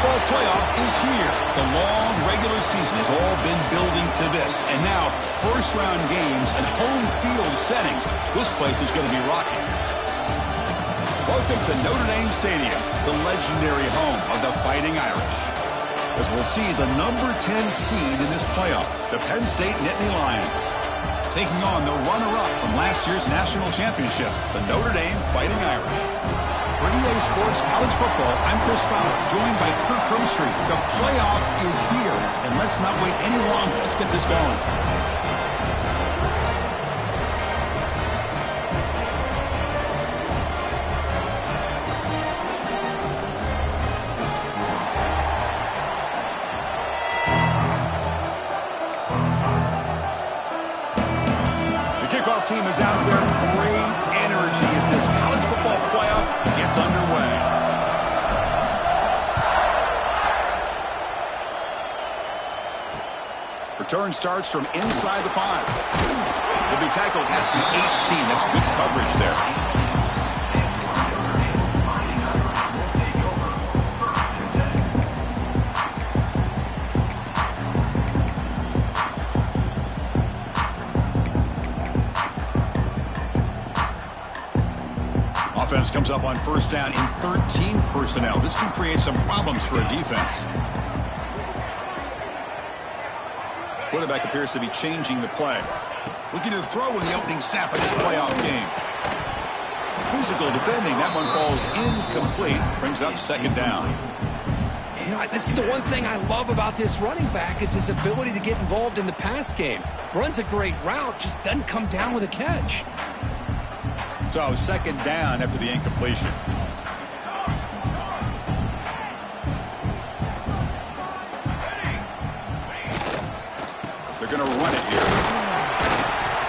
football playoff is here. The long regular season has all been building to this. And now, first-round games and home field settings. This place is going to be rocking. Welcome to Notre Dame Stadium, the legendary home of the Fighting Irish. As we'll see the number 10 seed in this playoff, the Penn State Nittany Lions, taking on the runner-up from last year's national championship, the Notre Dame Fighting Irish. For EA Sports College Football, I'm Chris Fowler, joined by Kirk Herbstreit. The playoff is here, and let's not wait any longer. Let's get this going. Team is out there. Great energy as this college football playoff gets underway. Return starts from inside the 5. He'll be tackled at the 18. That's good coverage there. Offense comes up on first down in 13 personnel. This can create some problems for a defense. Quarterback appears to be changing the play. Looking to throw in the opening snap of this playoff game. Physical defending. That one falls incomplete. Brings up second down. You know, this is the one thing I love about this running back is his ability to get involved in the pass game. Runs a great route, just doesn't come down with a catch. So second down after the incompletion. They're going to run it here.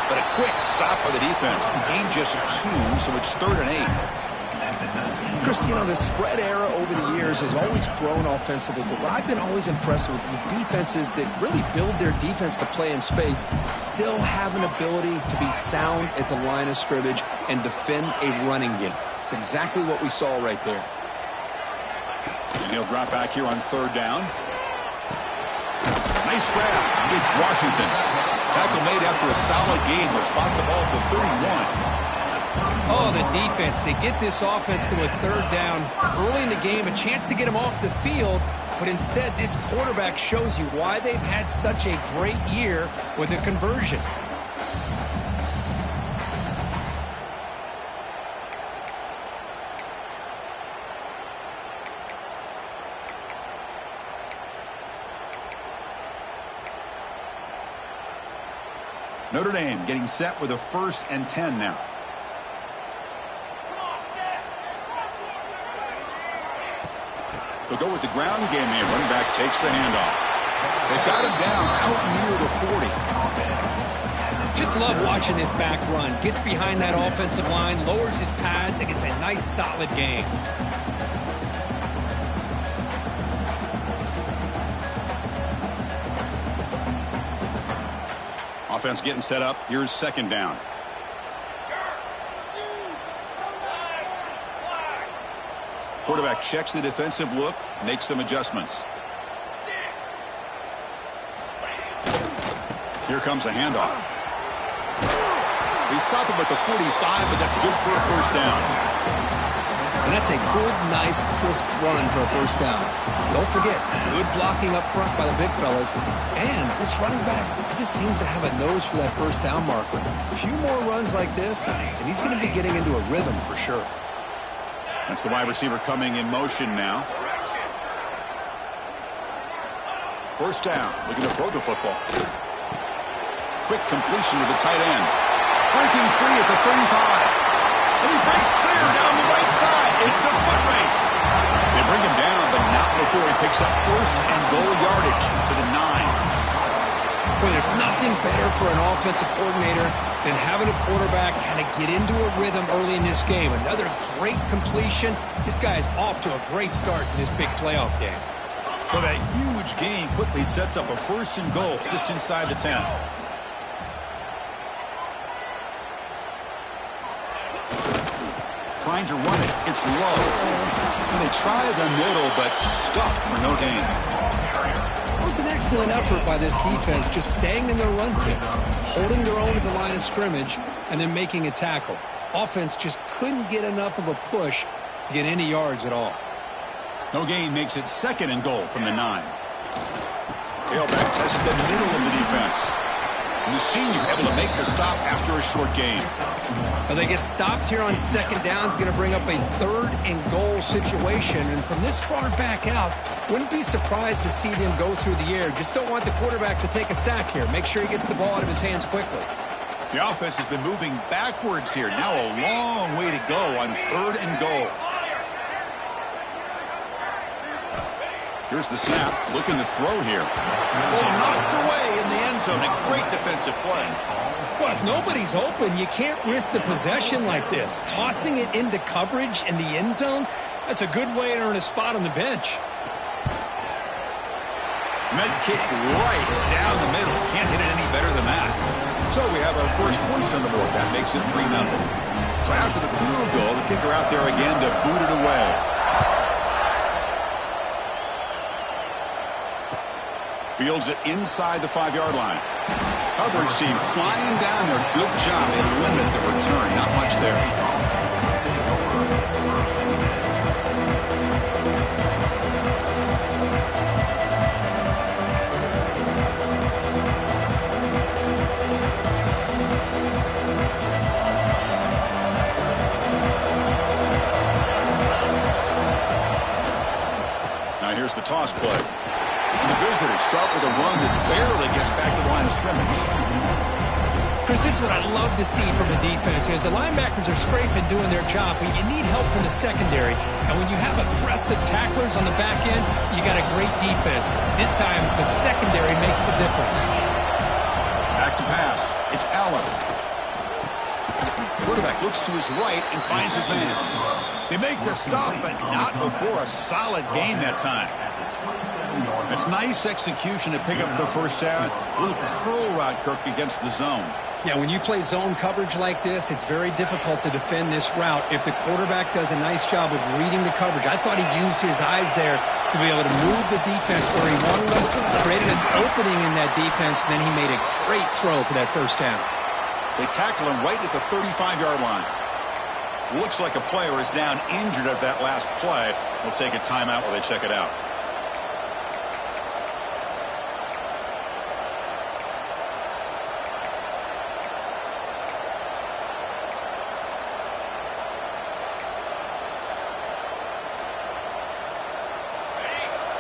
But a quick stop by the defense. Gain just 2, so it's 3rd and 8. Chris, you know, the spread era over the years has always grown offensively, but what I've been always impressed with defenses that really build their defense to play in space still have an ability to be sound at the line of scrimmage and defend a running game. It's exactly what we saw right there. And he'll drop back here on 3rd down. Nice grab. It's Washington. Tackle made after a solid gain. They'll spot the ball for 31. Oh, the defense. They get this offense to a 3rd down early in the game, a chance to get them off the field, but instead this quarterback shows you why they've had such a great year with a conversion. Notre Dame getting set with a 1st and 10 now. They'll go with the ground game here. Running back takes the handoff. They've got him down out near the 40. Just love watching this back run. Gets behind that offensive line, lowers his pads, and gets a nice solid gain. Offense getting set up. Here's 2nd down. Quarterback checks the defensive look, makes some adjustments. Here comes a handoff. They stop him at the 45, but that's good for a 1st down. And that's a good, nice, crisp run for a 1st down. Don't forget, good blocking up front by the big fellas. And this running back just seems to have a nose for that 1st down marker. A few more runs like this, and he's going to be getting into a rhythm for sure. That's the wide receiver coming in motion now. 1st down, looking to throw the football. Quick completion to the tight end. Breaking free at the 35. And he breaks clear down the right side. It's a foot race. They bring him down, but not before he picks up 1st and goal yardage to the 9. Well, there's nothing better for an offensive coordinator than having a quarterback kind of get into a rhythm early in this game. Another great completion. This guy is off to a great start in this big playoff game. So that huge gain quickly sets up a 1st and goal just inside the 10. trying to run it. It's low. And they try the middle, but stuffed for no gain. It was an excellent effort by this defense, just staying in their run fits, holding their own at the line of scrimmage, and then making a tackle. Offense just couldn't get enough of a push to get any yards at all. No gain makes it 2nd and goal from the 9. Tailback tests the middle of the defense. And the senior able to make the stop after a short gain. Well, they get stopped here on 2nd down. It's going to bring up a 3rd and goal situation. And from this far back out, wouldn't be surprised to see them go through the air. Just don't want the quarterback to take a sack here. Make sure he gets the ball out of his hands quickly. The offense has been moving backwards here. Now a long way to go on 3rd and goal. Here's the snap, looking to throw here. Oh, knocked away in the end zone. A great defensive play. Well, if nobody's open, you can't risk the possession like this. Tossing it into coverage in the end zone, that's a good way to earn a spot on the bench. Med kick right down the middle. Can't hit it any better than that. So we have our first points on the board. That makes it 3-0. So after the field goal, the kicker out there again to boot it away. Fields it inside the 5-yard line. Coverage team flying down there. Good job. They limit the return. Not much there. Now here's the toss play. And the visitors start with a run that barely gets back to the line of scrimmage. Chris, this is what I love to see from a defense. As the linebackers are scraping, doing their job, but you need help from the secondary. And when you have aggressive tacklers on the back end, you got a great defense. This time, the secondary makes the difference. Back to pass. It's Allen. Quarterback looks to his right and finds his man. They make the stop, but not before a solid gain that time. It's nice execution to pick up the first down. A little curl route, Kirk, against the zone. Yeah, when you play zone coverage like this, it's very difficult to defend this route if the quarterback does a nice job of reading the coverage. I thought he used his eyes there to be able to move the defense where he wanted them, created an opening in that defense, and then he made a great throw for that first down. They tackle him right at the 35-yard line. Looks like a player is down injured at that last play. We'll take a timeout while they check it out.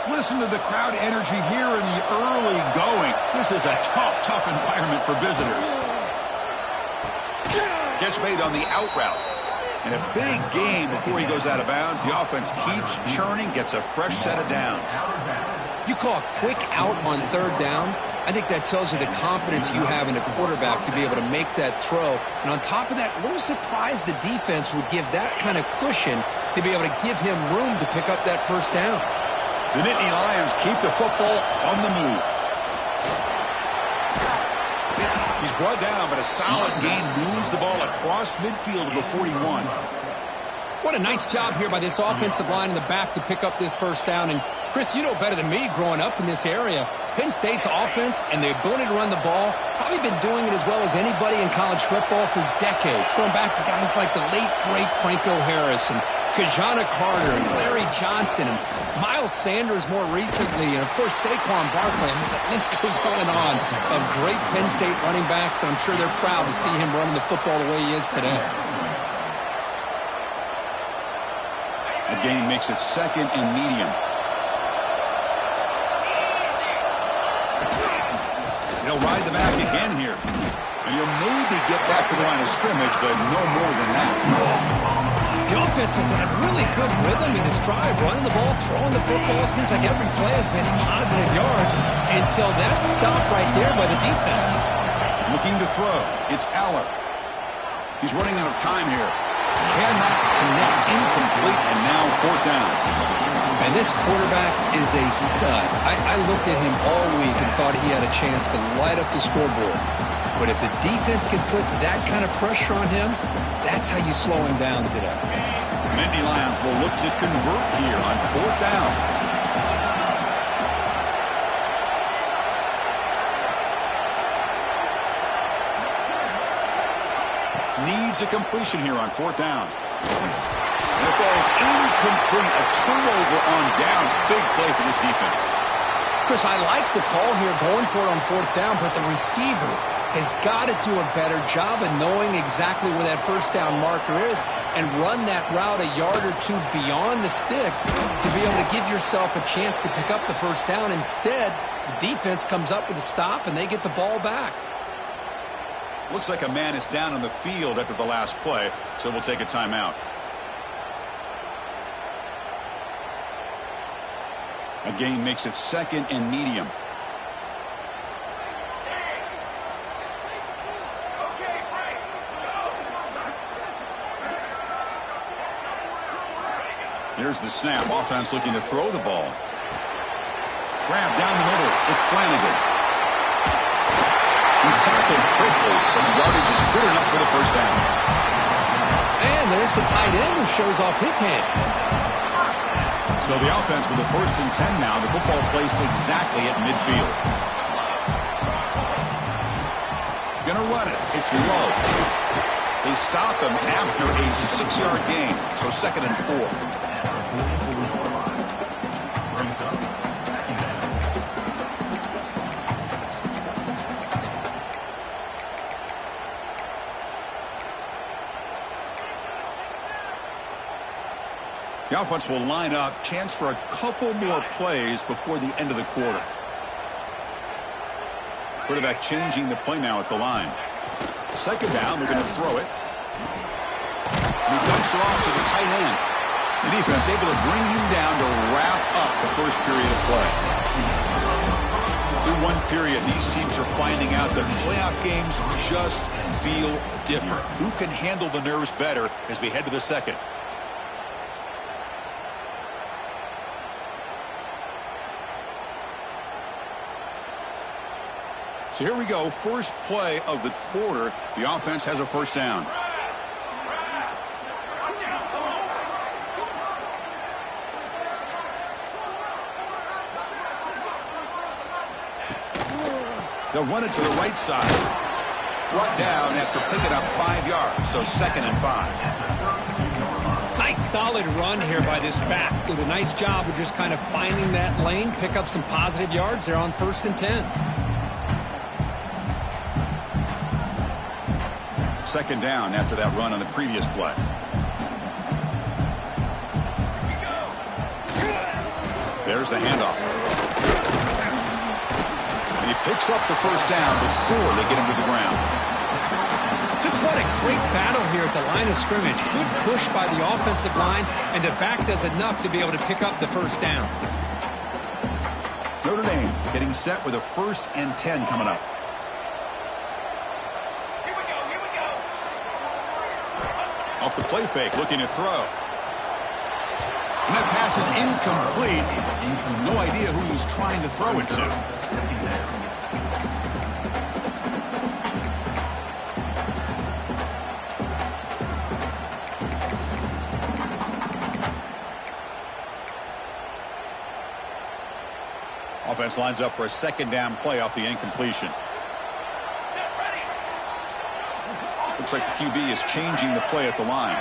Listen to the crowd energy here in the early going. This is a tough environment for visitors. Catch made on the out route. And a big game before he goes out of bounds. The offense keeps churning, gets a fresh set of downs. You call a quick out on 3rd down. I think that tells you the confidence you have in a quarterback to be able to make that throw. And on top of that, a little surprised the defense would give that kind of cushion to be able to give him room to pick up that first down. The Nittany Lions keep the football on the move. He's brought down, but a solid gain moves the ball across midfield to the 41. What a nice job here by this offensive line in the back to pick up this first down. And, Chris, you know better than me growing up in this area. Penn State's offense and the ability to run the ball, probably been doing it as well as anybody in college football for decades, going back to guys like the late, great Franco Harris and Kajana Carter and Larry Johnson and Miles Sanders more recently, and, of course, Saquon Barkley. I mean, the list goes on of great Penn State running backs, and I'm sure they're proud to see him running the football the way he is today. The gain makes it 2nd and medium. He'll ride the back again here. And he'll maybe get back to the line of scrimmage, but no more than that. The offense has had really good rhythm in this drive, running the ball, throwing the football. It seems like every play has been positive yards until that stop right there by the defense. Looking to throw. It's Allen. He's running out of time here. Cannot connect. Incomplete, and now 4th down. And this quarterback is a stud. I looked at him all week and thought he had a chance to light up the scoreboard. But if the defense can put that kind of pressure on him, That's how you slow him down today. Nittany Lions will look to convert here on 4th down. Needs a completion here on 4th down. And it falls incomplete. A turnover on downs. Big play for this defense. Chris, I like the call here going for it on 4th down, but the receiver has got to do a better job of knowing exactly where that 1st down marker is and run that route a yard or two beyond the sticks to be able to give yourself a chance to pick up the 1st down. Instead, the defense comes up with a stop and they get the ball back. Looks like a man is down on the field after the last play, so we'll take a timeout. A gain makes it 2nd and medium. Here's the snap. Offense looking to throw the ball. Grab down the middle. It's Flanagan. He's tackled quickly, but the yardage is good enough for the 1st down. And there's the tight end who shows off his hands. So the offense with the 1st and 10 now. The football placed exactly at midfield. Gonna run it. It's low. They stop him after a 6-yard gain. So 2nd and 4. The offense will line up. Chance for a couple more plays before the end of the quarter. Quarterback changing the play now at the line. 2nd down. They're going to throw it. He dumps it off to the tight end. The defense able to bring him down to wrap up the 1st period of play. Through one period, these teams are finding out that playoff games just feel different. Who can handle the nerves better as we head to the 2nd? So here we go, 1st play of the quarter. The offense has a 1st down. They'll run it to the right side. Brought down after picking up 5 yards, so 2nd and 5. Nice solid run here by this back. Did a nice job of just kind of finding that lane, pick up some positive yards there on 1st and 10. 2nd down after that run on the previous play. There's the handoff. And he picks up the 1st down before they get him to the ground. Just what a great battle here at the line of scrimmage. Good push by the offensive line, and the back does enough to be able to pick up the 1st down. Notre Dame getting set with a 1st and 10 coming up. Off the play fake, looking to throw. And that pass is incomplete. No idea who he was trying to throw it to. Offense lines up for a 2nd down play off the incompletion. Looks like the QB is changing the play at the line.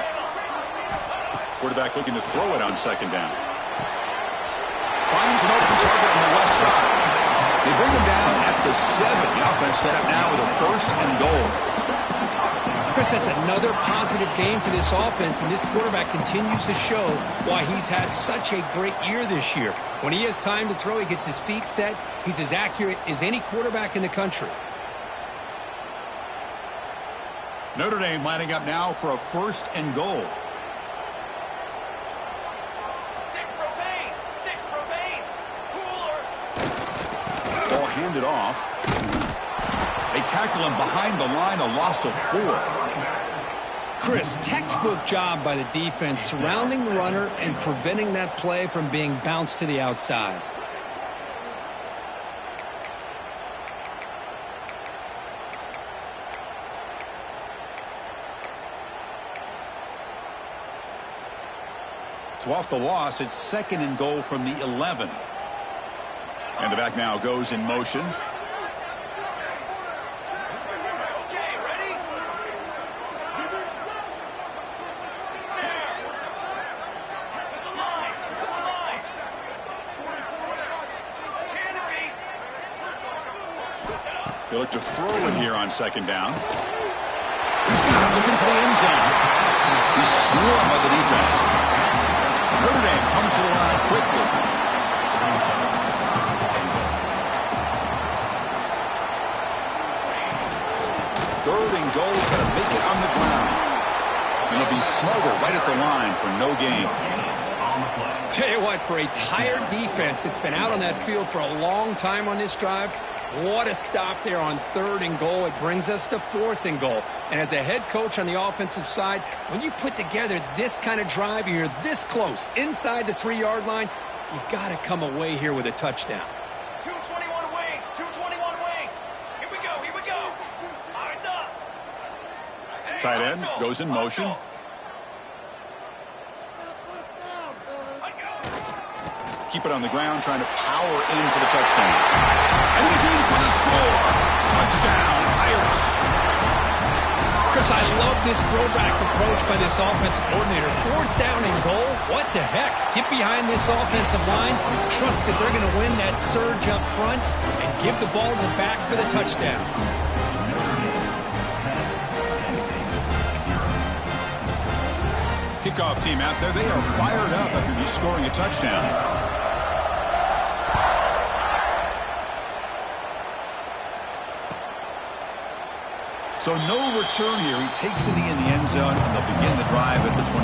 Quarterback looking to throw it on 2nd down. Finds an open target on the left side. They bring him down at the 7. The offense set up now with a 1st and goal. Chris, that's another positive game for this offense, and this quarterback continues to show why he's had such a great year this year. When he has time to throw, he gets his feet set. He's as accurate as any quarterback in the country. Notre Dame lining up now for a 1st and goal. 6 propane! 6 propane! Cooler! Ball handed off. They tackle him behind the line, a loss of 4. Chris, textbook job by the defense surrounding the runner and preventing that play from being bounced to the outside. So off the loss, it's 2nd and goal from the 11. And the back now goes in motion. Okay, ready? To the line. To the line. Henry. They look to throw it here on 2nd down. Looking for the end zone. He's swarmed by the defense. Notre Dame comes to the line quickly. Third and goal, going to make it on the ground. And it'll be smothered right at the line for no gain. Tell you what, for a tired defense that's been out on that field for a long time on this drive, what a stop there on 3rd and goal. It brings us to 4th and goal. And as a head coach on the offensive side, when you put together this kind of drive, you're this close, inside the 3-yard line, you got to come away here with a touchdown. 221 wing. 221 wing. Here we go. Here we go. Eyes up. Hey, Tight end hustle, goes in motion. hustle. Keep it on the ground, trying to power in for the touchdown. And he's in for the score. Touchdown, Irish. Chris, I love this throwback approach by this offensive coordinator. 4th down and goal. What the heck? Get behind this offensive line. Trust that they're going to win that surge up front and give the ball to the back for the touchdown. Kickoff team out there. They are fired up after just scoring a touchdown. So no return here. He takes it in the end zone, and they'll begin the drive at the 25.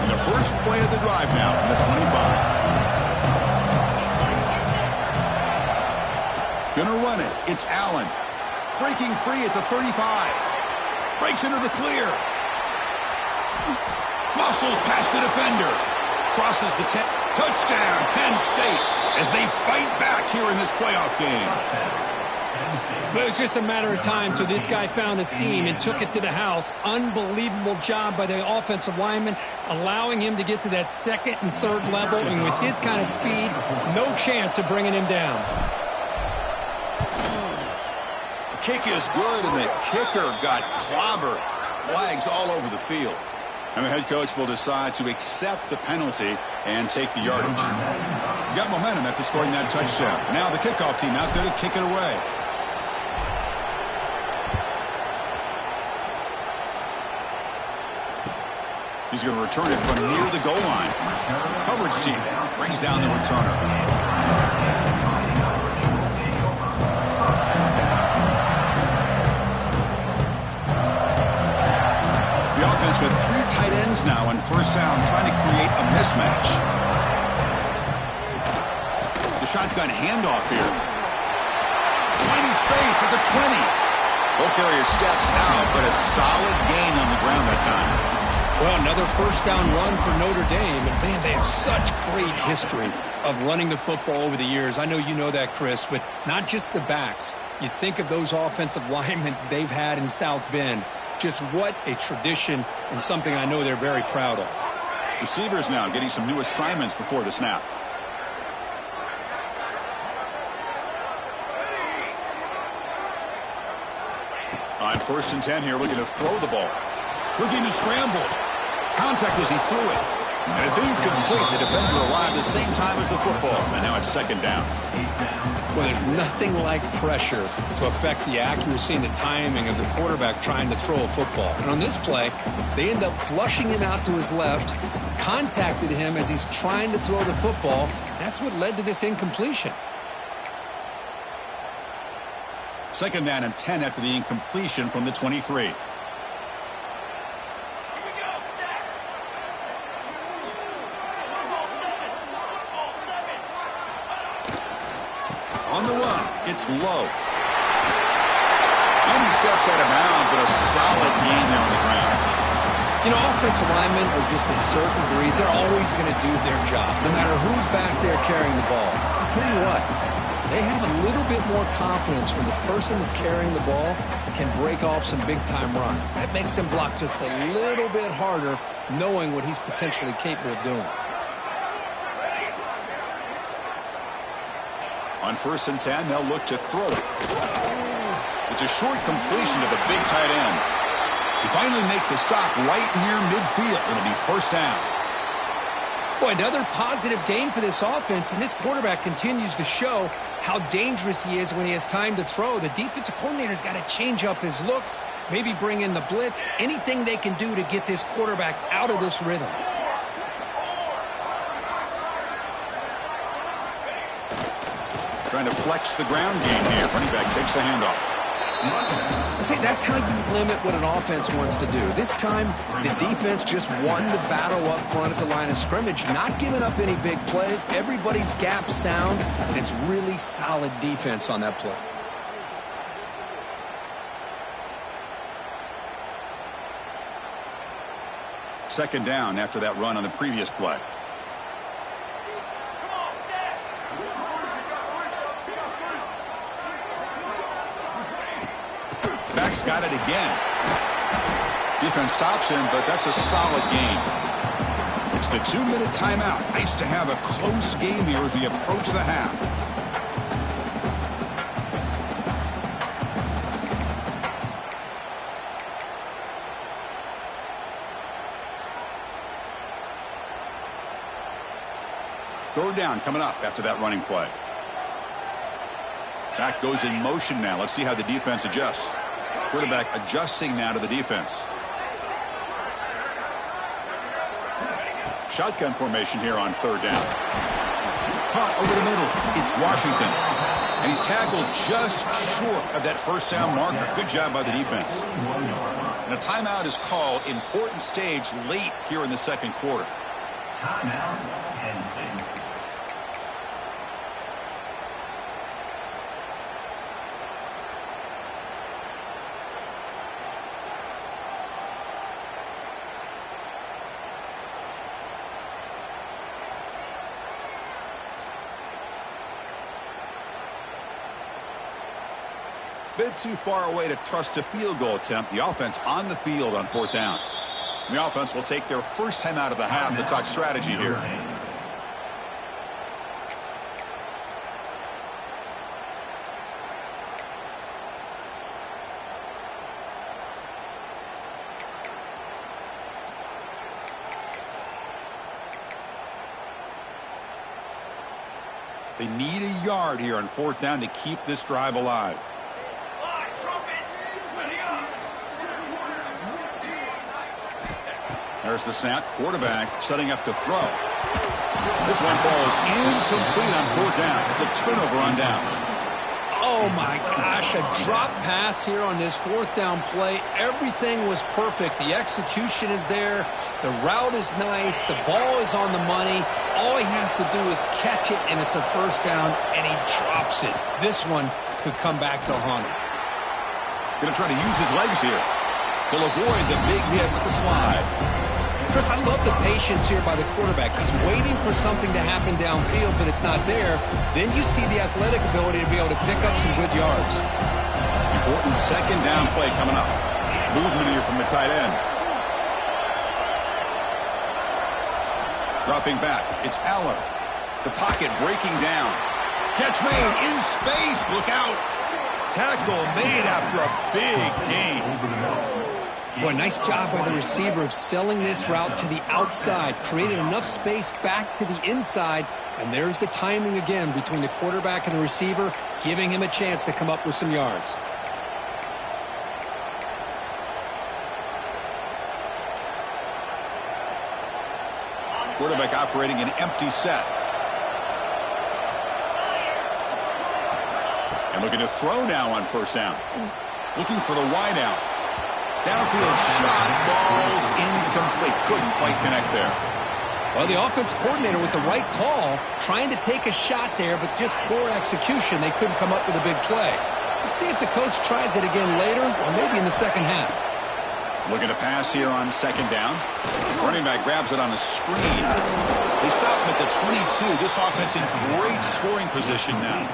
And the first play of the drive now from the 25. Gonna run it. It's Allen. Breaking free at the 35. Breaks into the clear. Muscles past the defender. Crosses the 10. Touchdown, Penn State, as they fight back here in this playoff game. But it was just a matter of time till this guy found a seam and took it to the house. Unbelievable job by the offensive lineman, allowing him to get to that 2nd and 3rd level. And with his kind of speed, no chance of bringing him down. The kick is good, and the kicker got clobbered. Flags all over the field. And the head coach will decide to accept the penalty and take the yardage. You got momentum after scoring that touchdown. Now the kickoff team out there to kick it away. He's going to return it from near the goal line. Coverage team brings down the returner. The offense with 3 tight ends now on 1st down, trying to create a mismatch. The shotgun handoff here. Tiny space at the 20. Ball carrier steps out, but a solid gain on the ground that time. Well, another 1st down run for Notre Dame. And, man, they have such great history of running the football over the years. I know you know that, Chris, but not just the backs. You think of those offensive linemen they've had in South Bend. Just what a tradition and something I know they're very proud of. Receivers now getting some new assignments before the snap. On 1st and 10 here, looking to throw the ball. Looking to scramble. Contact as he threw it. And it's incomplete. The defender arrived the same time as the football. And now it's 2nd down. Well, there's nothing like pressure to affect the accuracy and the timing of the quarterback trying to throw a football. And on this play, they end up flushing him out to his left, contacted him as he's trying to throw the football. That's what led to this incompletion. 2nd down and 10 after the incompletion from the 23. On the run, it's low. And he steps out of bounds, but a solid gain there on the ground. You know, offensive linemen are just a certain breed. They're always going to do their job, no matter who's back there carrying the ball. I'll tell you what, They have a little bit more confidence when the person that's carrying the ball can break off some big-time runs. That makes them block just a little bit harder, knowing what he's potentially capable of doing. On 1st and 10, they'll look to throw it. It's a short completion to the big tight end. They finally make the stop right near midfield. It'll be 1st down. Boy, another positive game for this offense, and this quarterback continues to show how dangerous he is when he has time to throw. The defensive coordinator's got to change up his looks, maybe bring in the blitz, anything they can do to get this quarterback out of this rhythm. Trying to flex the ground game here. Running back takes the handoff. I say that's how you limit what an offense wants to do. This time, the defense just won the battle up front at the line of scrimmage, not giving up any big plays. Everybody's gap sound, and it's really solid defense on that play. Second down after that run on the previous play. Back's got it again. Defense stops him, but that's a solid game. It's the 2-minute timeout. Nice to have a close game here as we approach the half. Third down coming up after that running play. Back goes in motion now. Let's see how the defense adjusts. Quarterback adjusting now to the defense. Shotgun formation here on 3rd down. Caught over the middle. It's Washington. And he's tackled just short of that 1st down marker. Good job by the defense. And a timeout is called. Important stage late here in the 2nd quarter. Timeout, Penn State. Bit too far away to trust a field goal attempt. The offense on the field on 4th down. And the offense will take their first time out of the half to talk strategy here. They need a yard here on 4th down to keep this drive alive. There's the snap. Quarterback setting up to throw. This one falls incomplete on 4th down. It's a turnover on downs. Oh, my gosh, a drop pass here on this 4th down play. Everything was perfect. The execution is there. The route is nice. The ball is on the money. All he has to do is catch it, and it's a 1st down, and he drops it. This one could come back to haunt him. Going to try to use his legs here. He'll avoid the big hit with the slide. Chris, I love the patience here by the quarterback. He's waiting for something to happen downfield, but it's not there. Then you see the athletic ability to be able to pick up some good yards. Important 2nd down play coming up. Movement here from the tight end. Dropping back. It's Allen. The pocket breaking down. Catch made in space. Look out. Tackle made after a big gain. Boy, nice job by the receiver of selling this route to the outside, created enough space back to the inside, and there's the timing again between the quarterback and the receiver, giving him a chance to come up with some yards. Quarterback operating an empty set. And looking to throw now on 1st down. Looking for the wideout. Downfield shot falls incomplete. Couldn't quite connect there. Well, the offense coordinator with the right call, trying to take a shot there, but just poor execution. They couldn't come up with a big play. Let's see if the coach tries it again later, or maybe in the 2nd half. Looking to pass here on 2nd down. Running back grabs it on a screen. They stop him at the 22. This offense in great scoring position now.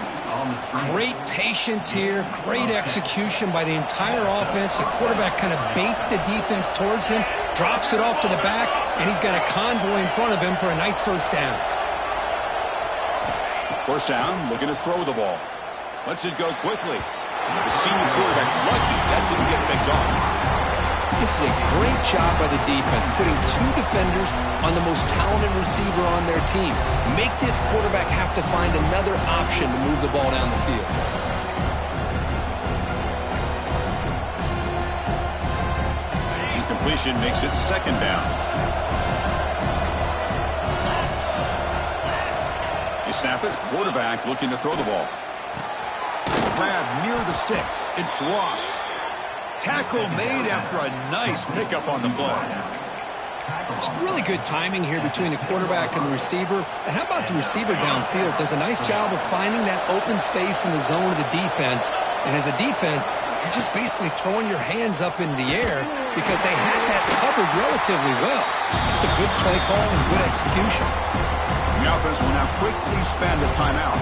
Great patience here, great execution by the entire offense. The quarterback kind of baits the defense towards him, drops it off to the back, and he's got a convoy in front of him for a nice first down. First down, looking to throw the ball. Lets it go quickly. The senior quarterback lucky that didn't get picked off. This is a great job by the defense, putting two defenders on the most talented receiver on their team. Make this quarterback have to find another option to move the ball down the field. Incompletion makes it second down. They snap it. Quarterback looking to throw the ball. Grab near the sticks. It's lost. Tackle made after a nice pickup on the play. It's really good timing here between the quarterback and the receiver. And how about the receiver downfield? Does a nice job of finding that open space in the zone of the defense. And as a defense, you're just basically throwing your hands up in the air because they had that covered relatively well. Just a good play call and good execution. The offense will now quickly spend a timeout.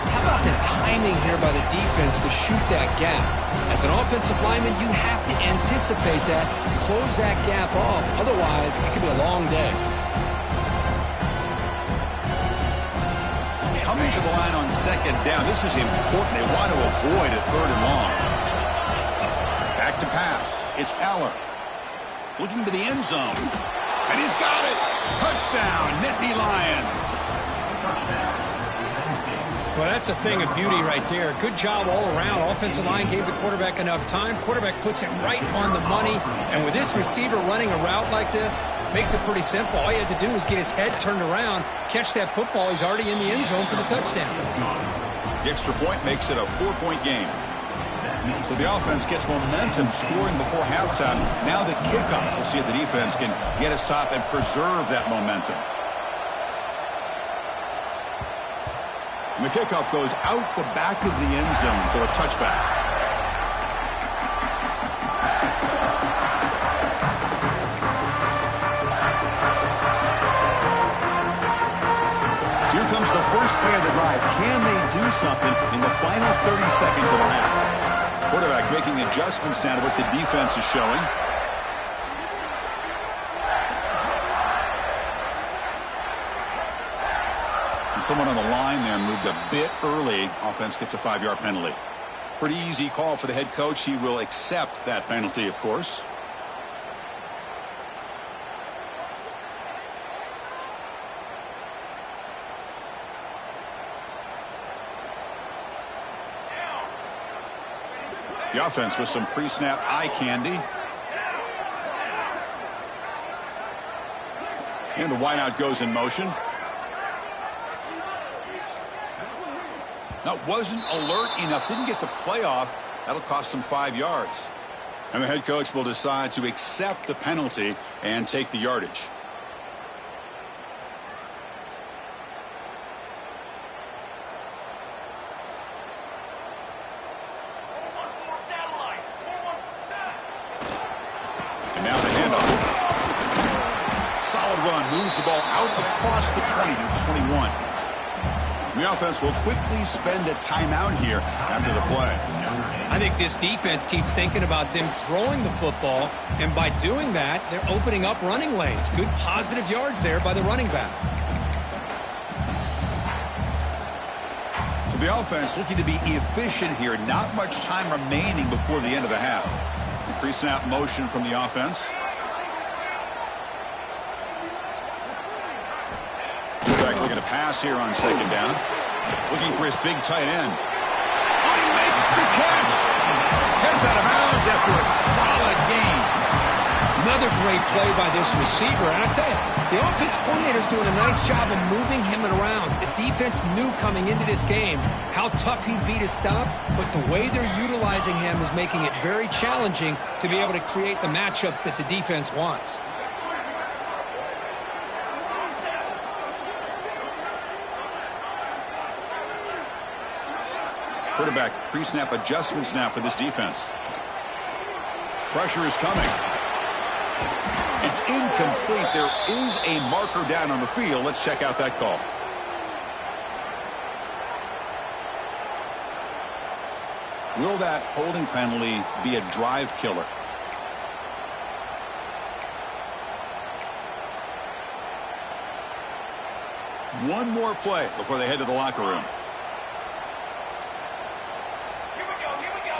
How about the timing here by the defense to shoot that gap? As an offensive lineman, you have to anticipate that, close that gap off. Otherwise, it could be a long day. Coming to the line on second down, this is important. They want to avoid a third and long. Back to pass. It's Aller. Looking to the end zone. And he's got it. Touchdown, Nittany Lions. Well, that's a thing of beauty right there. Good job all around. Offensive line gave the quarterback enough time. Quarterback puts it right on the money. And with this receiver running a route like this, makes it pretty simple. All you had to do was get his head turned around, catch that football. He's already in the end zone for the touchdown. The extra point makes it a 4-point game. So the offense gets momentum scoring before halftime. Now the kickoff. We'll see if the defense can get a stop and preserve that momentum. And the kickoff goes out the back of the end zone, so a touchback. So here comes the first play of the drive. Can they do something in the final 30 seconds of the half? Quarterback making adjustments now to what the defense is showing. Someone on the line there moved a bit early. Offense gets a 5-yard penalty. Pretty easy call for the head coach. He will accept that penalty, of course. The offense with some pre-snap eye candy. And the wideout goes in motion. That wasn't alert enough. Didn't get the play off. That'll cost him 5 yards. And the head coach will decide to accept the penalty and take the yardage. And now the handoff. Solid run. Moves the ball out across the 20 to the 21. The offense will quickly spend a timeout here after the play. I think this defense keeps thinking about them throwing the football, and by doing that, they're opening up running lanes. Good positive yards there by the running back. So the offense looking to be efficient here. Not much time remaining before the end of the half. Pre-snap motion from the offense. Looking to pass here on second down. Looking for his big tight end. Oh, he makes the catch. Heads out of bounds after a solid gain. Another great play by this receiver. And I tell you, the offense coordinator is doing a nice job of moving him around. The defense knew coming into this game how tough he'd be to stop, but the way they're utilizing him is making it very challenging to be able to create the matchups that the defense wants. Quarterback pre-snap adjustments now for this defense. Pressure is coming. It's incomplete is a marker down on the field. Let's check out that call. Will that holding penalty be a drive killer? One more play before they head to the locker room. Here we go, here we go.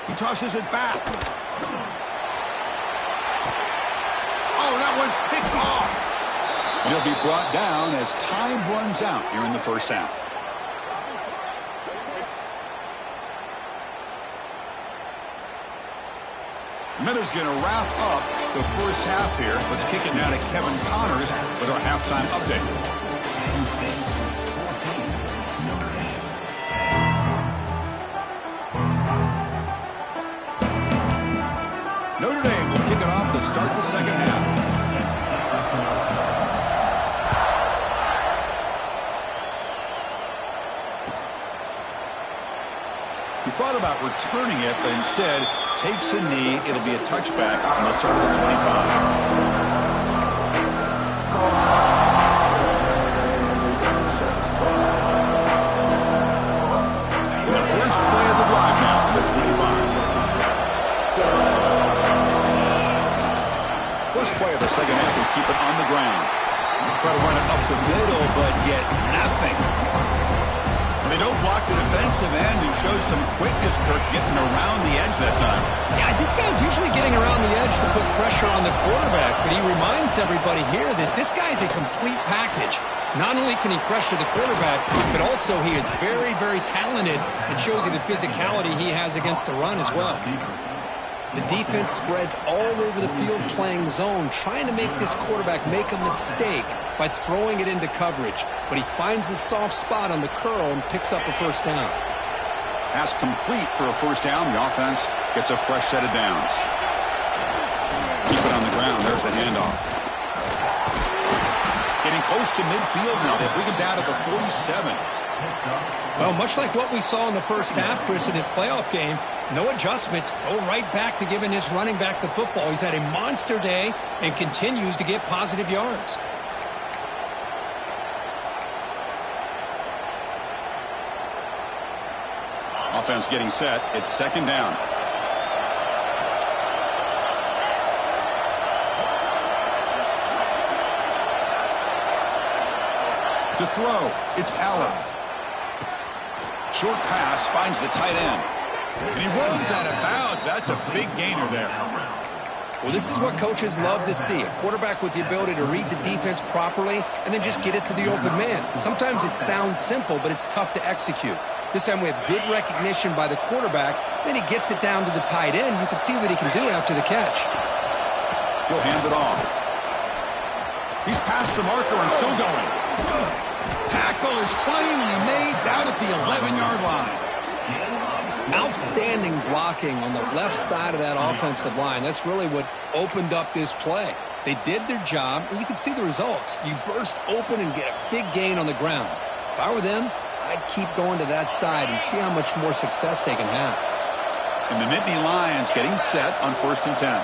He tosses it back. Oh, that one's picked off. And he'll be brought down as time runs out here in the first half. Miller's going to wrap up the first half here. Let's kick it now to Kevin Connors with our halftime update. Notre Dame will kick it off to start the second half. He thought about returning it, but instead takes a knee. It'll be a touchback, and they'll start at the 25. And the first play of the drive now from the 25. First play of the second half, they keep it on the ground. Try to run it up the middle, but get nothing. They don't block the defensive end, who shows some quickness, Kirk, getting around the edge that time. Yeah, this guy's usually getting around the edge to put pressure on the quarterback, but he reminds everybody here that this guy's a complete package. Not only can he pressure the quarterback, but also he is very, very talented and shows you the physicality he has against the run as well. The defense spreads all over the field playing zone, trying to make this quarterback make a mistake by throwing it into coverage. But he finds the soft spot on the curl and picks up a first down. Pass complete for a first down. The offense gets a fresh set of downs. Keep it on the ground. There's the handoff. Getting close to midfield now. They bring it down to the 47. Well, much like what we saw in the first half, Chris, in this playoff game, no adjustments, go right back to giving his running back the football. He's had a monster day and continues to get positive yards. Offense getting set. It's second down. To throw, it's Allen. Short pass finds the tight end. And he runs out of bounds. That's a big gainer there. Well, this is what coaches love to see. A quarterback with the ability to read the defense properly and then just get it to the open man. Sometimes it sounds simple, but it's tough to execute. This time we have good recognition by the quarterback. Then he gets it down to the tight end. You can see what he can do after the catch. He'll hand it off. He's past the marker and still going. Tackle is finally made down at the 11-yard line. Outstanding blocking on the left side of that offensive line. That's really what opened up this play. They did their job, and you can see the results. You burst open and get a big gain on the ground. If I were them, I'd keep going to that side and see how much more success they can have. And the Nittany Lions getting set on 1st and 10.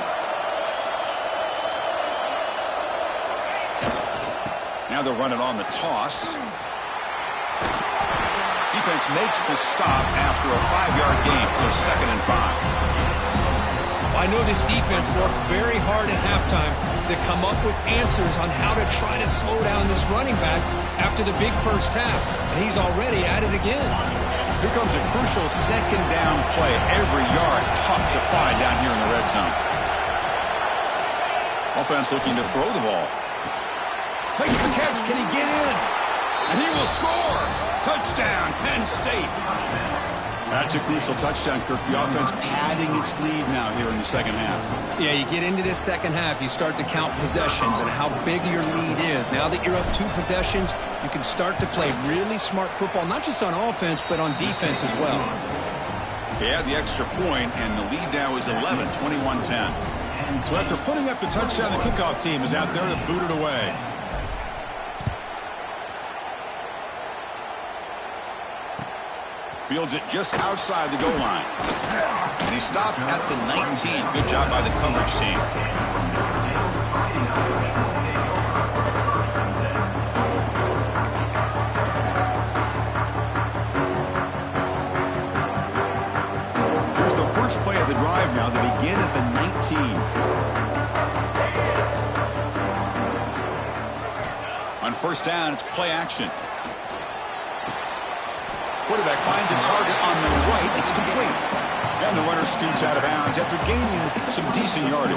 Now they'll run it on the toss. Defense makes the stop after a 5-yard gain, so 2nd and 5. I know this defense worked very hard at halftime to come up with answers on how to try to slow down this running back after the big first half, and he's already at it again. Here comes a crucial second down play. Every yard tough to find down here in the red zone. Offense looking to throw the ball. Makes the catch. Can he get in? And he will score. Touchdown, Penn State. That's a crucial touchdown, Kirk. The offense padding its lead now here in the second half. Yeah, you get into this second half, you start to count possessions and how big your lead is. Now that you're up 2 possessions, you can start to play really smart football, not just on offense, but on defense as well. They add the extra point, and the lead now is 11, 21-10. So after putting up the touchdown, the kickoff team is out there to boot it away. Fields it just outside the goal line. And he stopped at the 19. Good job by the coverage team. Here's the first play of the drive now. They begin at the 19. On first down, it's play action. Quarterback finds a target on the right. It's complete. And the runner scoots out of bounds after gaining some decent yardage.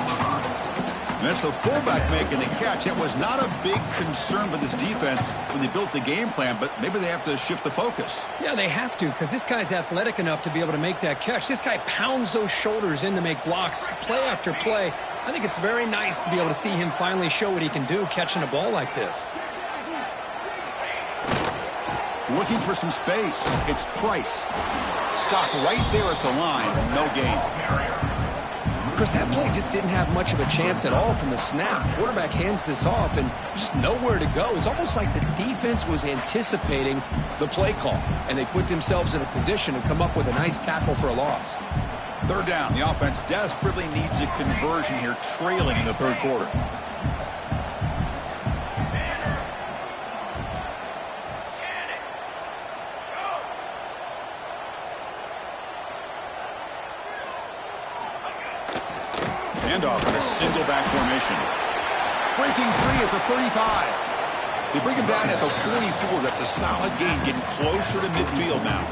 And that's the fullback making the catch. It was not a big concern for this defense when they built the game plan, but maybe they have to shift the focus. Yeah, they have to, because this guy's athletic enough to be able to make that catch. This guy pounds those shoulders in to make blocks play after play. I think it's very nice to be able to see him finally show what he can do catching a ball like this. Looking for some space. It's Price. Stopped right there at the line. No gain. Chris, that play just didn't have much of a chance at all from the snap. Quarterback hands this off and just nowhere to go. It's almost like the defense was anticipating the play call, and they put themselves in a position to come up with a nice tackle for a loss. Third down. The offense desperately needs a conversion here, trailing in the third quarter. Handoff in a single back formation. Breaking free at the 35. They bring him down at the 44. That's a solid gain, getting closer to midfield now.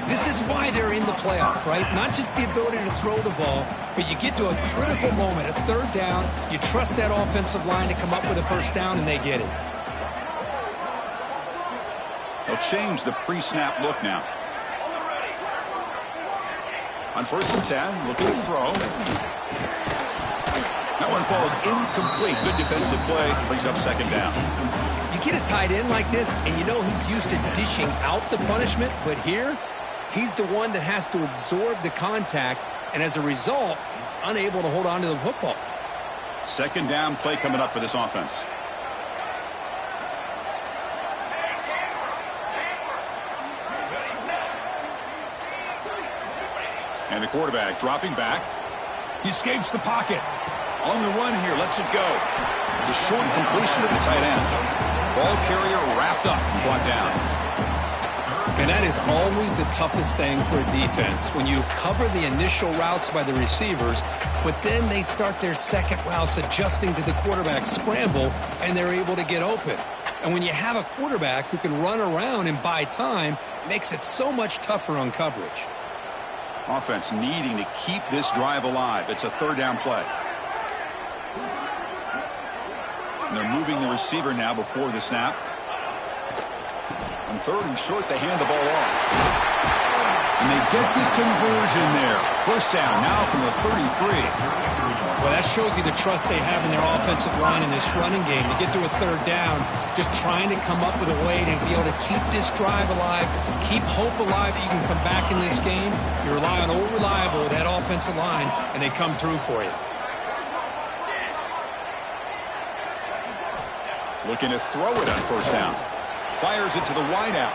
This is why they're in the playoff, right? Not just the ability to throw the ball, but you get to a critical moment, a third down. You trust that offensive line to come up with a first down, and they get it. They'll change the pre-snap look now. On first and 10, looking to throw. That one falls incomplete. Good defensive play. Brings up second down. You get a tight end like this, and you know he's used to dishing out the punishment, but here, he's the one that has to absorb the contact, and as a result, he's unable to hold on to the football. Second down play coming up for this offense. And the quarterback dropping back. He escapes the pocket. On the run here, lets it go. The short completion to the tight end. Ball carrier wrapped up and brought down. And that is always the toughest thing for a defense. When you cover the initial routes by the receivers, but then they start their second routes adjusting to the quarterback scramble, and they're able to get open. And when you have a quarterback who can run around and buy time, it makes it so much tougher on coverage. Offense needing to keep this drive alive. It's a third down play. And they're moving the receiver now before the snap. On third and short, they hand the ball off. And they get the conversion there. First down now from the 33. Well, that shows you the trust they have in their offensive line in this running game. To get to a third down, just trying to come up with a way to be able to keep this drive alive, keep hope alive that you can come back in this game. You rely on old reliable, that offensive line, and they come through for you. Looking to throw it on first down. Fires it to the wideout.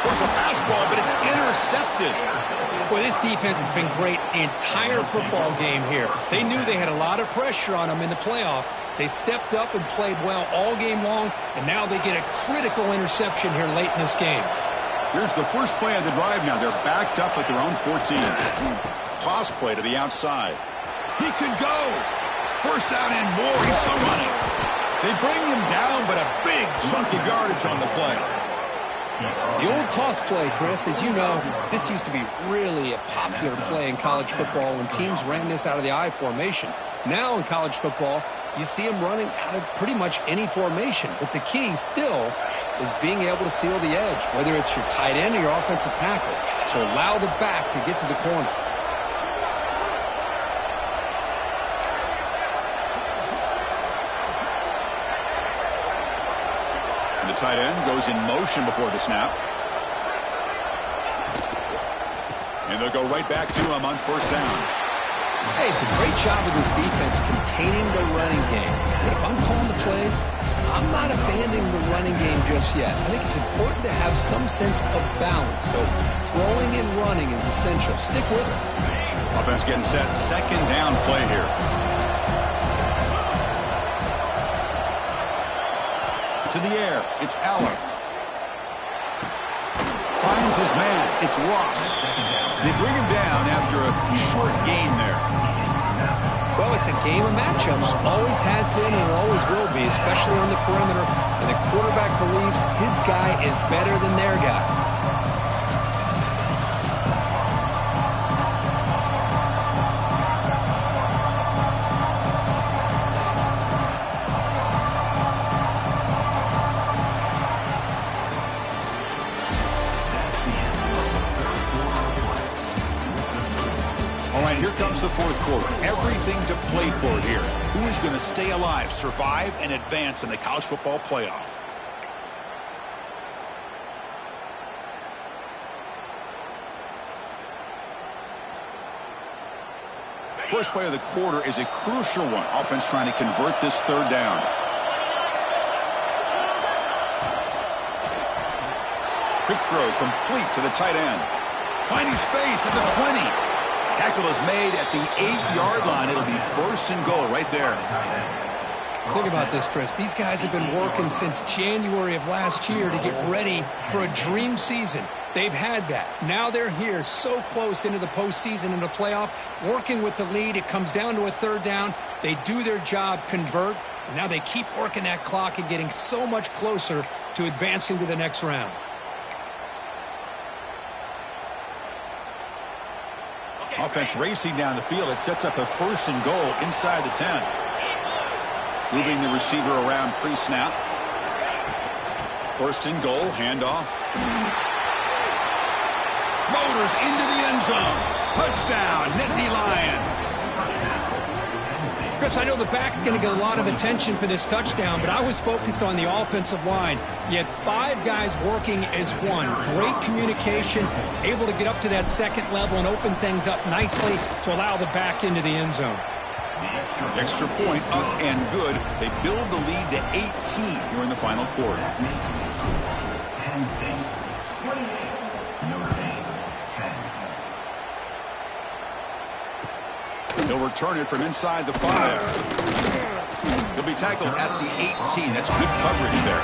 There's a fastball, but it's intercepted. Boy, this defense has been great the entire football game here. They knew they had a lot of pressure on them in the playoff. They stepped up and played well all game long, and now they get a critical interception here late in this game. Here's the first play of the drive now. They're backed up at their own 14. Toss play to the outside. He could go. First down and more. He's still running. They bring him down, but a big chunk of yardage on the play. The old toss play, Chris, as you know, this used to be really a popular play in college football when teams ran this out of the I formation. Now in college football, you see them running out of pretty much any formation. But the key still is being able to seal the edge, whether it's your tight end or your offensive tackle, to allow the back to get to the corner. The tight end goes in motion before the snap. And they'll go right back to him on first down. Hey, it's a great job of this defense containing the running game. But if I'm calling the plays, I'm not abandoning the running game just yet. I think it's important to have some sense of balance. So throwing and running is essential. Stick with it. Offense getting set. Second down play here. To the air. It's Allen. Finds his man. It's Ross. They bring him down after a short gain there. Well, it's a game of matchups. Always has been and always will be, especially on the perimeter. And the quarterback believes his guy is better than their guy. Here comes the fourth quarter. Everything to play for here. Who is going to stay alive, survive, and advance in the college football playoff? First play of the quarter is a crucial one. Offense trying to convert this third down. Quick throw complete to the tight end. Finding space at the 20. Tackle is made at the 8-yard line. It'll be first and goal right there. Think about this, Chris. These guys have been working since January of last year to get ready for a dream season. They've had that. Now they're here so close into the postseason and the playoff, working with the lead. It comes down to a third down. They do their job, convert, and now they keep working that clock and getting so much closer to advancing to the next round. Offense racing down the field. It sets up a first and goal inside the 10. Moving the receiver around pre-snap. First and goal, handoff. Motors into the end zone. Touchdown, Nittany Lions. Chris, I know the back's going to get a lot of attention for this touchdown, but I was focused on the offensive line. You had 5 guys working as one. Great communication, able to get up to that second level and open things up nicely to allow the back into the end zone. Extra point up and good. They build the lead to 18 here in the final quarter. He'll return it from inside the 5. He'll be tackled at the 18. That's good coverage there.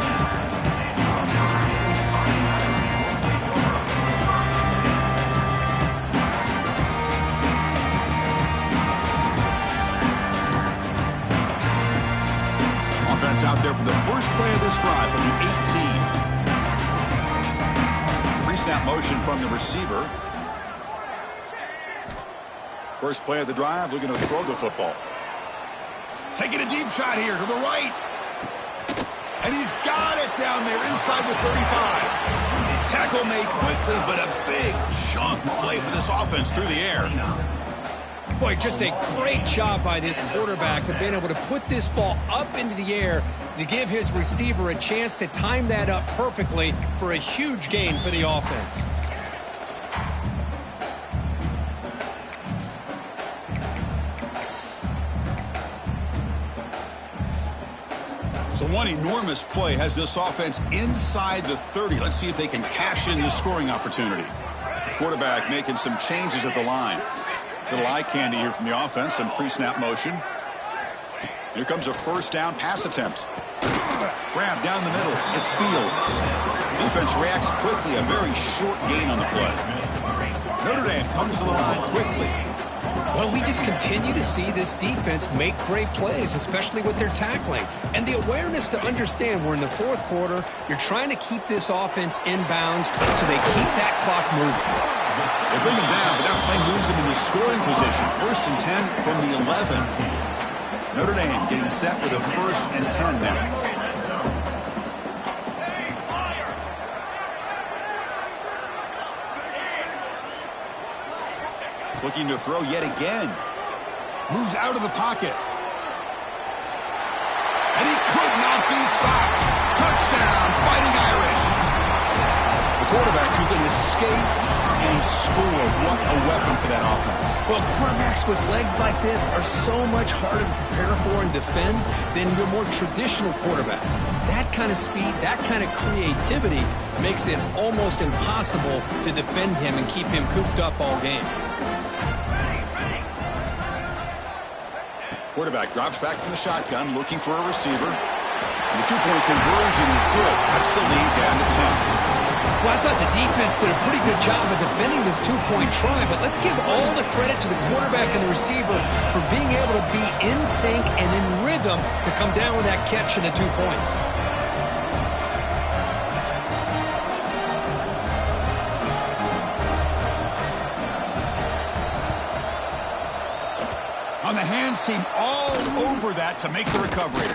Offense out there for the first play of this drive from the 18. Pre-snap motion from the receiver. First play of the drive, looking to throw the football. Taking a deep shot here to the right. And he's got it down there inside the 35. Tackle made quickly, but a big chunk play for this offense through the air. Boy, just a great job by this quarterback of being able to put this ball up into the air to give his receiver a chance to time that up perfectly for a huge gain for the offense. So one enormous play has this offense inside the 30. Let's see if they can cash in this scoring opportunity. Quarterback making some changes at the line. Little eye candy here from the offense, some pre-snap motion. Here comes a first down pass attempt. Grab down the middle. It's Fields. Defense reacts quickly. A very short gain on the play. Notre Dame comes to the line quickly. Well, we just continue to see this defense make great plays, especially with their tackling. And the awareness to understand we're in the fourth quarter, you're trying to keep this offense in bounds so they keep that clock moving. They bring him down, but that play moves him into scoring position. First and 10 from the 11. Notre Dame getting set with a first and 10 now. Looking to throw yet again. Moves out of the pocket. And he could not be stopped. Touchdown, Fighting Irish. The quarterback who can escape and score. What a weapon for that offense. Well, quarterbacks with legs like this are so much harder to prepare for and defend than your more traditional quarterbacks. That kind of speed, that kind of creativity makes it almost impossible to defend him and keep him cooped up all game. Quarterback drops back from the shotgun, looking for a receiver. And the two-point conversion is good. Cuts the lead down to 10. Well, I thought the defense did a pretty good job of defending this two-point try, but let's give all the credit to the quarterback and the receiver for being able to be in sync and in rhythm to come down with that catch and the 2 points. On the hands team all over that to make the recovery.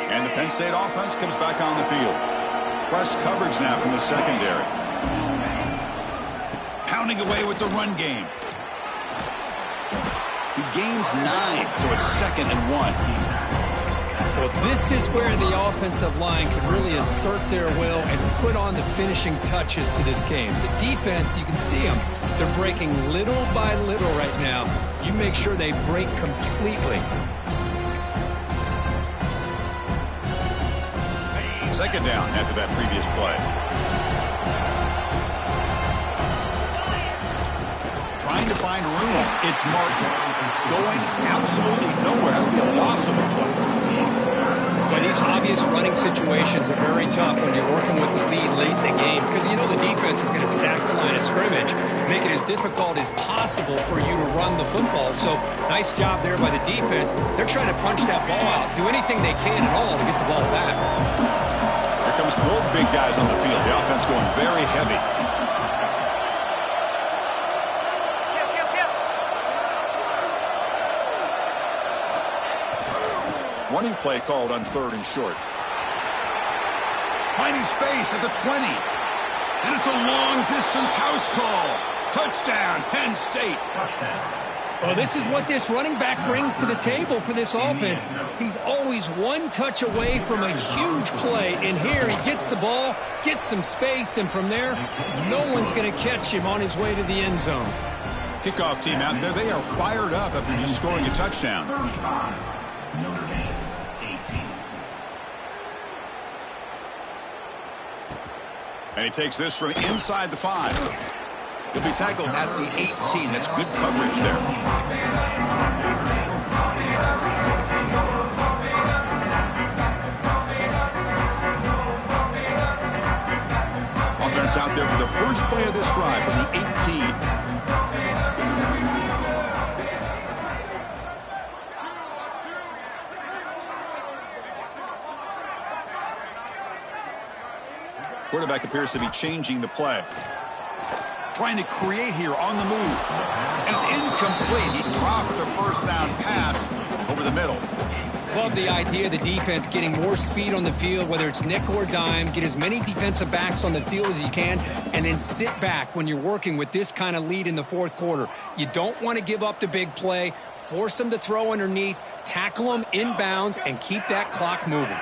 And the Penn State offense comes back on the field. Press coverage now from the secondary. Pounding away with the run game. He gains 9, so it's 2nd and 1. Well, this is where the offensive line can really assert their will and put on the finishing touches to this game. The defense, you can see them. They're breaking little by little right now. You make sure they break completely. 2nd down after that previous play. Trying to find room. It's Martin. Going absolutely nowhere. That would be a loss of a play. But these obvious running situations are very tough when you're working with the lead late in the game because you know the defense is going to stack the line of scrimmage, make it as difficult as possible for you to run the football. So nice job there by the defense. They're trying to punch that ball out, do anything they can at all to get the ball back. Here comes both big guys on the field. The offense going very heavy. Running play called on 3rd and short. Finding space at the 20. And it's a long-distance house call. Touchdown, Penn State. Well, this is what this running back brings to the table for this offense. He's always one touch away from a huge play. And here he gets the ball, gets some space, and from there, no one's going to catch him on his way to the end zone. Kickoff team out there, they are fired up after just scoring a touchdown. And he takes this from inside the 5. He'll be tackled at the 18. That's good coverage there. Offense out there for the first play of this drive from the 18. Quarterback appears to be changing the play. Trying to create here on the move. And it's incomplete. He dropped the first down pass over the middle. Love the idea of the defense getting more speed on the field, whether it's nickel or dime, get as many defensive backs on the field as you can, and then sit back when you're working with this kind of lead in the 4th quarter. You don't want to give up the big play, force them to throw underneath, tackle them inbounds, and keep that clock moving.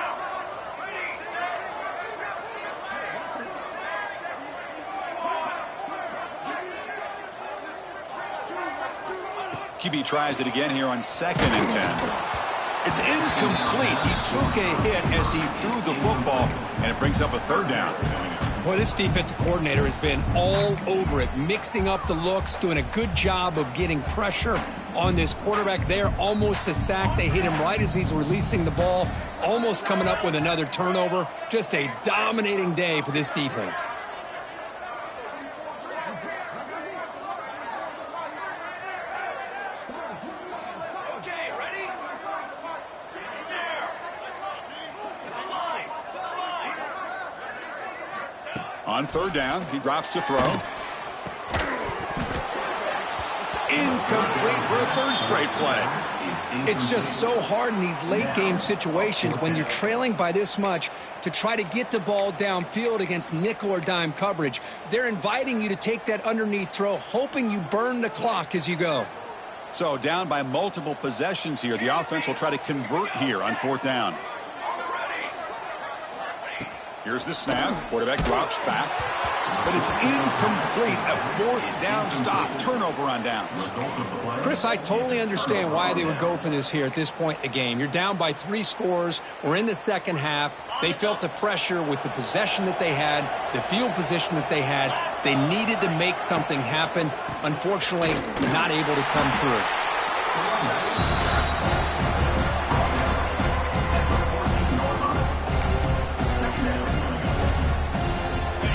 QB tries it again here on 2nd and 10. It's incomplete. He took a hit as he threw the football, and it brings up a 3rd down. Boy, this defensive coordinator has been all over it, mixing up the looks, doing a good job of getting pressure on this quarterback there. Almost a sack. They hit him right as he's releasing the ball, almost coming up with another turnover. Just a dominating day for this defense. On 3rd down, he drops to throw. Incomplete for a 3rd straight play. It's just so hard in these late game situations when you're trailing by this much to try to get the ball downfield against nickel or dime coverage. They're inviting you to take that underneath throw, hoping you burn the clock as you go. So down by multiple possessions here. The offense will try to convert here on 4th down. Here's the snap. Quarterback drops back. But it's incomplete. A fourth down stop. Turnover on downs. Chris, I totally understand why they would go for this here at this point in the game. You're down by 3 scores. We're in the second half. They felt the pressure with the possession that they had, the field position that they had. They needed to make something happen. Unfortunately, not able to come through.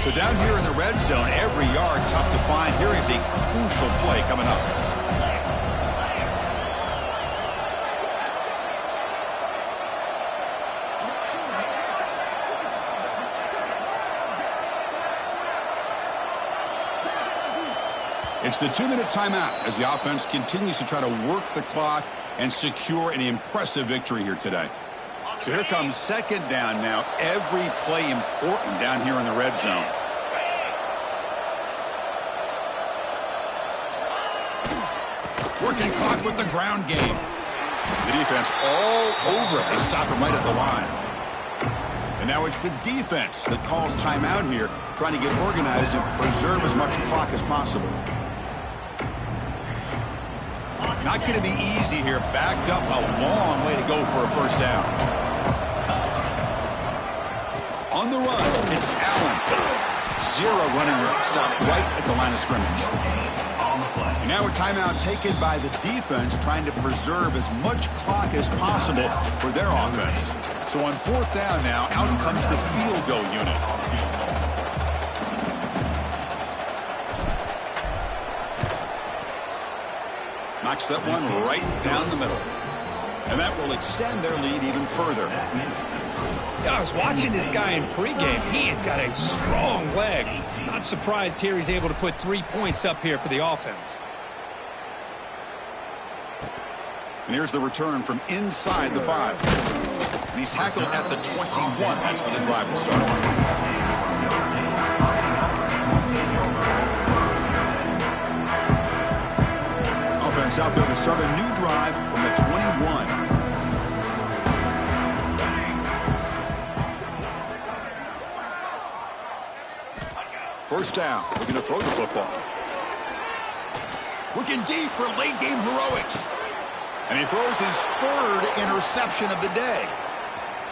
So down here in the red zone, every yard tough to find. Here is a crucial play coming up. It's the 2-minute timeout as the offense continues to try to work the clock and secure an impressive victory here today. So here comes second down now. Every play important down here in the red zone. Working clock with the ground game. The defense all over it. They stop him right at the line. And now it's the defense that calls timeout here, trying to get organized and preserve as much clock as possible. Not going to be easy here. Backed up a long way to go for a first down. On the run, it's Allen. 0 running room. Stop right at the line of scrimmage. And now a timeout taken by the defense, trying to preserve as much clock as possible for their offense. So on 4th down now, out comes the field goal unit. Knocks that one right down the middle. And that will extend their lead even further. I was watching this guy in pregame. He has got a strong leg. Not surprised here he's able to put 3 points up here for the offense. And here's the return from inside the 5. And he's tackled at the 21. That's where the drive will start. Offense out there to start a new drive from the 21. First down. Looking to throw the football. Looking deep for late game heroics. And he throws his 3rd interception of the day.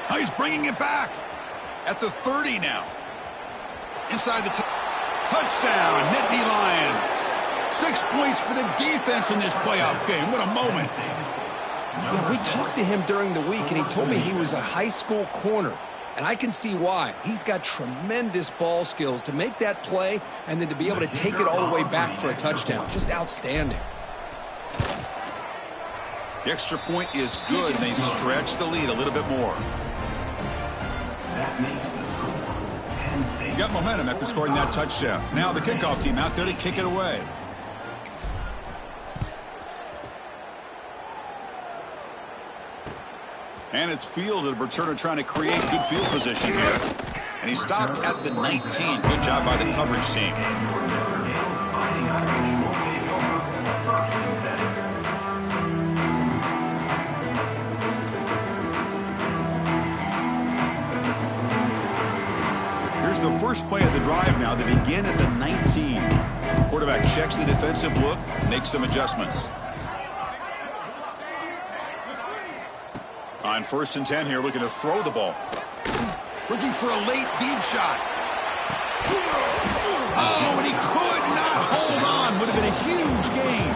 Now he's bringing it back at the 30 now. Inside the touchdown, Nittany Lions. 6 points for the defense in this playoff game. What a moment. Yeah, we talked to him during the week, and he told me he was a high school corner. And I can see why. He's got tremendous ball skills to make that play and then to be able to take it all the way back for a touchdown. Just outstanding. The extra point is good, and they stretch the lead a little bit more. You got momentum after scoring that touchdown. Now the kickoff team out there to kick it away. And it's fielded. Returner trying to create good field position here. And he stopped at the 19. Good job by the coverage team. Here's the first play of the drive now. They begin at the 19. Quarterback checks the defensive look, makes some adjustments. On 1st and 10 here, looking to throw the ball. Looking for a late deep shot. Oh, and he could not hold on. Would have been a huge gain.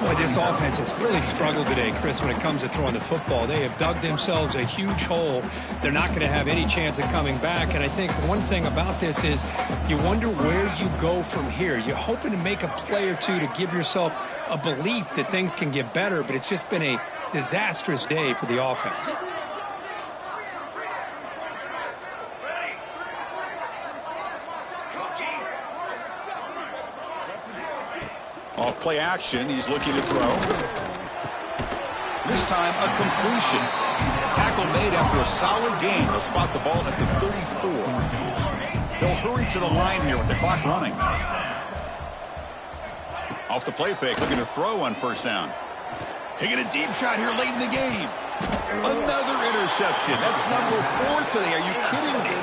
Boy, this offense has really struggled today, Chris, when it comes to throwing the football. They have dug themselves a huge hole. They're not going to have any chance of coming back. And I think one thing about this is you wonder where you go from here. You're hoping to make a play or two to give yourself a belief that things can get better, but it's just been a disastrous day for the offense. Off play action, he's looking to throw. This time a completion. Tackle made after a solid gain. They'll spot the ball at the 34. They'll hurry to the line here with the clock running. Off the play fake, looking to throw on 1st down. Taking a deep shot here late in the game. Another interception. That's number 4 today. Are you kidding me?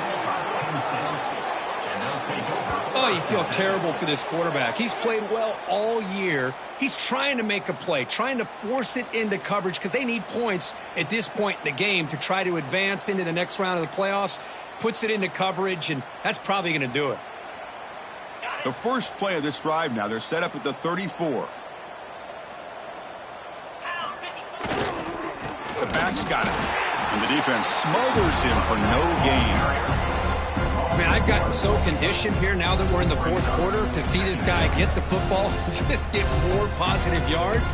Oh, you feel terrible for this quarterback. He's played well all year. He's trying to make a play, trying to force it into coverage because they need points at this point in the game to try to advance into the next round of the playoffs. Puts it into coverage, and that's probably going to do it. The first play of this drive now, they're set up at the 34. The back's got it. And the defense smothers him for no gain. Man, I've gotten so conditioned here now that we're in the fourth quarter to see this guy get the football and just get more positive yards.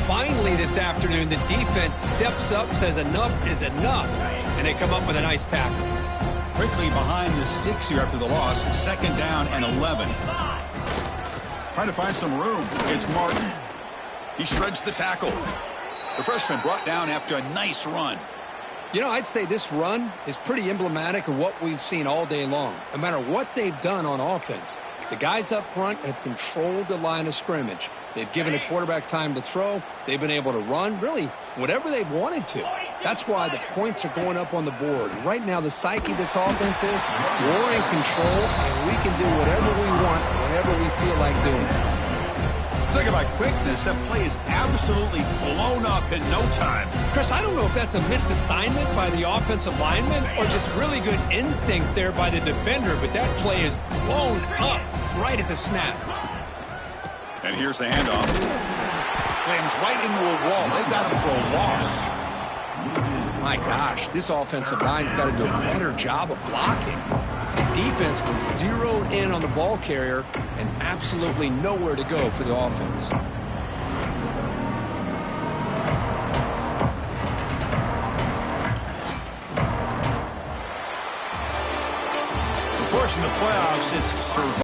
Finally this afternoon, the defense steps up, says enough is enough, and they come up with a nice tackle. Quickly behind the sticks here after the loss, 2nd down and 11. Trying to find some room. It's Martin. He shreds the tackle. The freshman brought down after a nice run. You know, I'd say this run is pretty emblematic of what we've seen all day long. No matter what they've done on offense, the guys up front have controlled the line of scrimmage. They've given the quarterback time to throw. They've been able to run, really, whatever they've wanted to. That's why the points are going up on the board. Right now, the psyche of this offense is we're in control, and we can do whatever we want, whenever we feel like doing it. Talk about quickness, that play is absolutely blown up in no time. Chris, I don't know if that's a misassignment by the offensive lineman or just really good instincts there by the defender, but that play is blown up right at the snap. And here's the handoff. Slams right into a wall. They've got him for a loss. My gosh, this offensive line's got to do a better job of blocking. The defense was zeroed in on the ball carrier and absolutely nowhere to go for the offense. Of course, in the playoffs, it's survival.